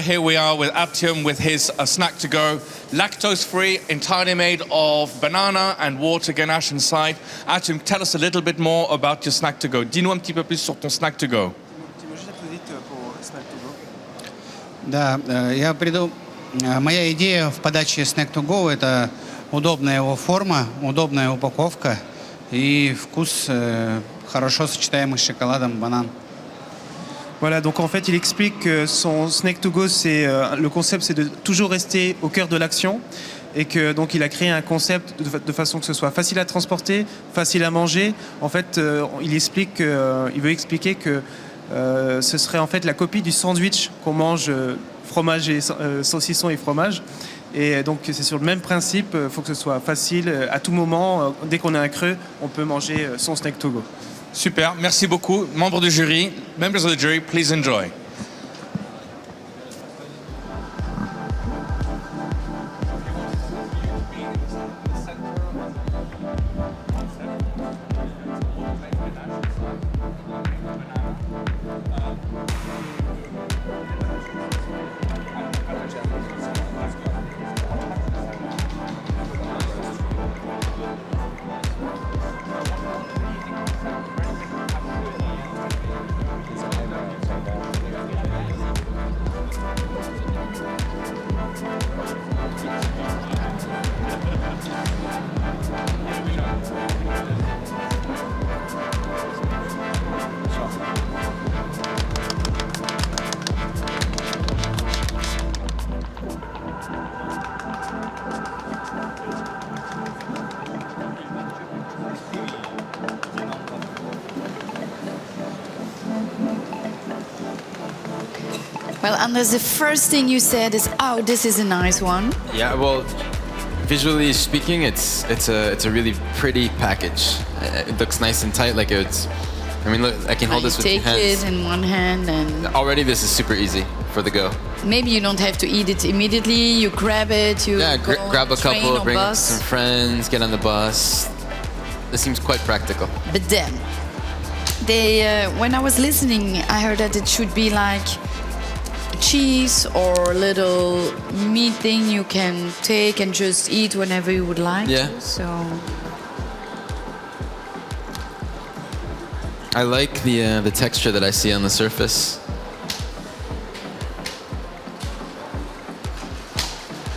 Here we are with Aptium with his snack to go, lactose-free, entirely made of banana and water ganache inside. Aptium, tell us a little bit more about your snack to go. Dis-nous un petit peu plus sur ton snack to go. Да, моя идея в подаче snack to go — это удобная его форма, удобная упаковка и вкус хорошо сочетаемый с шоколадом, банан. Voilà, donc en fait, il explique que son snack to go, le concept, c'est de toujours rester au cœur de l'action, et que donc il a créé un concept de façon que ce soit facile à transporter, facile à manger. En fait, il veut expliquer que ce serait en fait la copie du sandwich qu'on mange fromage et saucisson et fromage. Et donc c'est sur le même principe. Il faut que ce soit facile à tout moment. Dès qu'on a un creux, on peut manger son snack to go. Super, merci beaucoup. Members du jury, members of the jury, please enjoy. Well, Anders, the first thing you said is, "Oh, this is a nice one." Yeah, well, visually speaking, it's a really pretty package. It looks nice and tight, like it's. I mean, look, I can hold this with two Take hands. it in one hand and Already, this is super easy for the go. maybe you don't have to eat it immediately. You grab it, you Yeah, go grab a train couple, or bring bus. some friends, get on the bus. This seems quite practical. But then, when I was listening, I heard that it should be like cheese or little meat thing you can take and just eat whenever you would like. Yeah. So I like the texture that I see on the surface.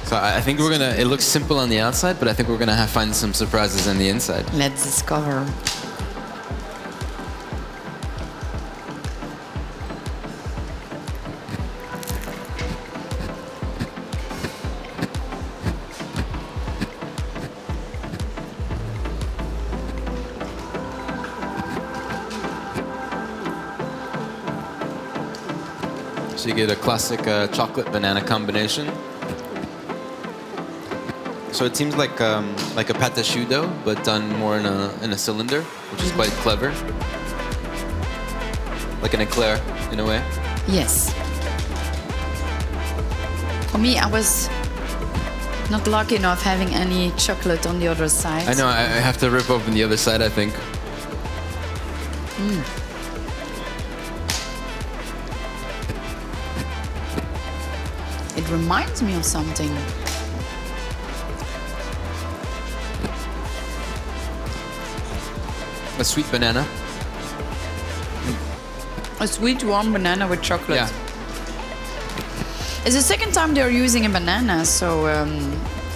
So I think we're gonna. It looks simple on the outside, but I think we're gonna find some surprises on the inside. let's discover. So you get a classic chocolate banana combination. So it seems like a pâte à choux dough, but done more in a cylinder, which is quite clever. Like an eclair, in a way. Yes. For me, I was not lucky enough having any chocolate on the other side. I know. I have to rip open the other side, I think. Mm. It reminds me of something. A sweet banana. A sweet warm banana with chocolate. Yeah. It's the second time they're using a banana, so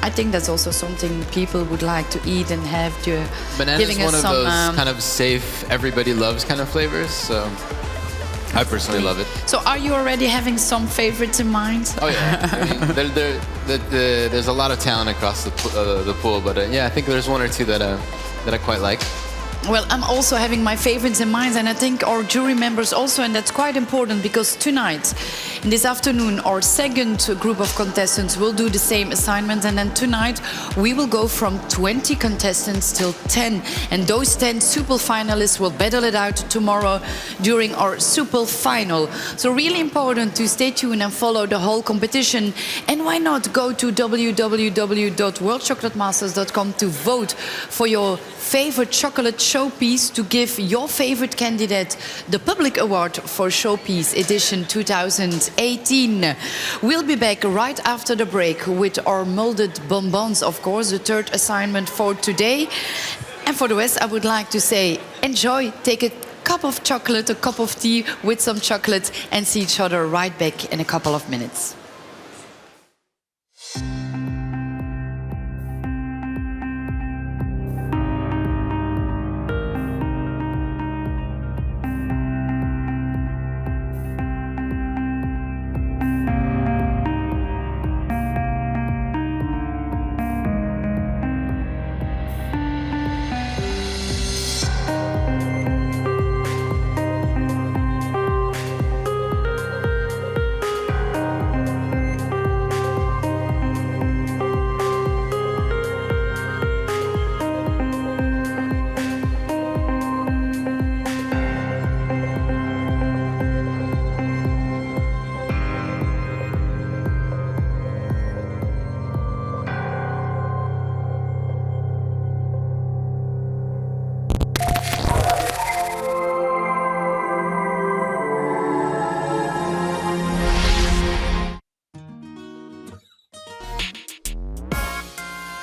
I think that's also something people would like to eat and have. Banana giving is one us of some, those kind of safe, everybody loves kind of flavors. So I personally love it. So are you already having some favorites in mind? Oh yeah, I mean, there's a lot of talent across the pool, but yeah, I think there's one or two that I quite like. Well, I'm also having my favorites in mind, and I think our jury members also, and that's quite important because tonight, in this afternoon, our second group of contestants will do the same assignment, and then tonight we will go from 20 contestants till 10, and those 10 super finalists will battle it out tomorrow during our super final. So really important to stay tuned and follow the whole competition, and why not go to www.worldchocolatmasters.com to vote for your favorite chocolate showpiece, to give your favorite candidate the public award for Showpiece Edition 2018. We'll be back right after the break with our molded bonbons, of course, the third assignment for today. And for the rest, I would like to say, enjoy, take a cup of chocolate, a cup of tea with some chocolate, and see each other right back in a couple of minutes.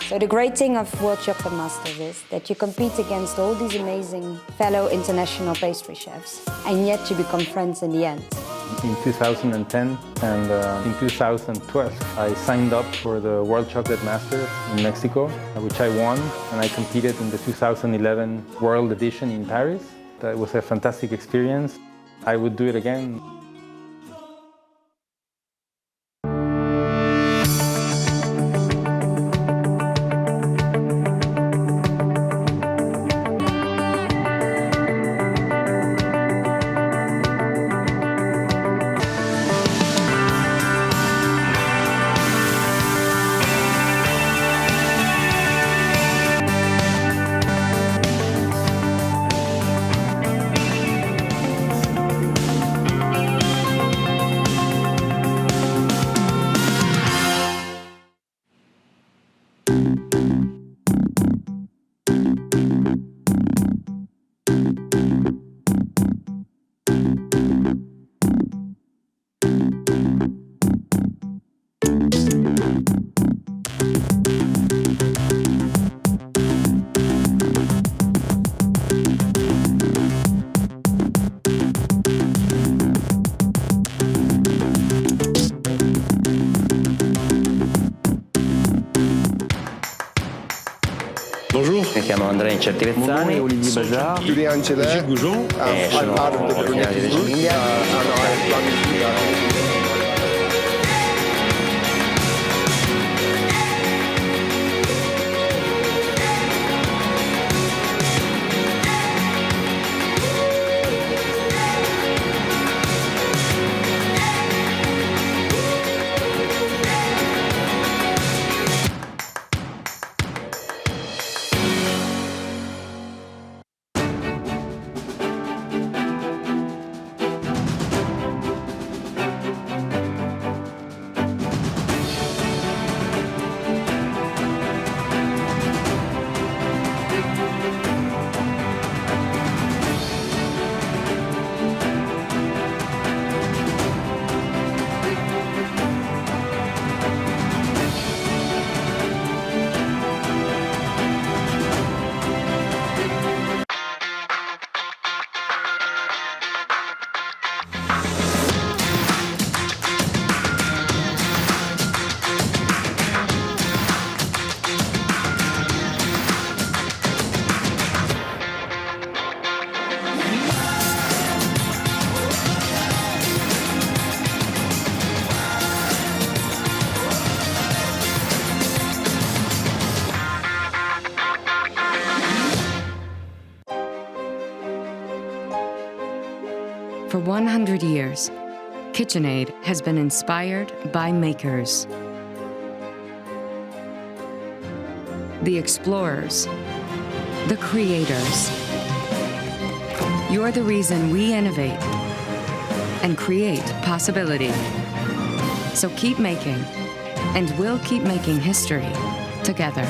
So the great thing of World Chocolate Masters is that you compete against all these amazing fellow international pastry chefs, and yet you become friends in the end. In 2010 and in 2012, I signed up for the World Chocolate Masters in Mexico, which I won, and I competed in the 2011 World Edition in Paris. That was a fantastic experience. I would do it again. Bonjour. Mi chiamo Andrea Incertivezzani. Olivier Bajar. Julien Ancelet. Gilles Goujon. Sono originario di Reggio Emilia. For 100 years, KitchenAid has been inspired by makers. The explorers, the creators. You're the reason we innovate and create possibility. So keep making, and we'll keep making history together.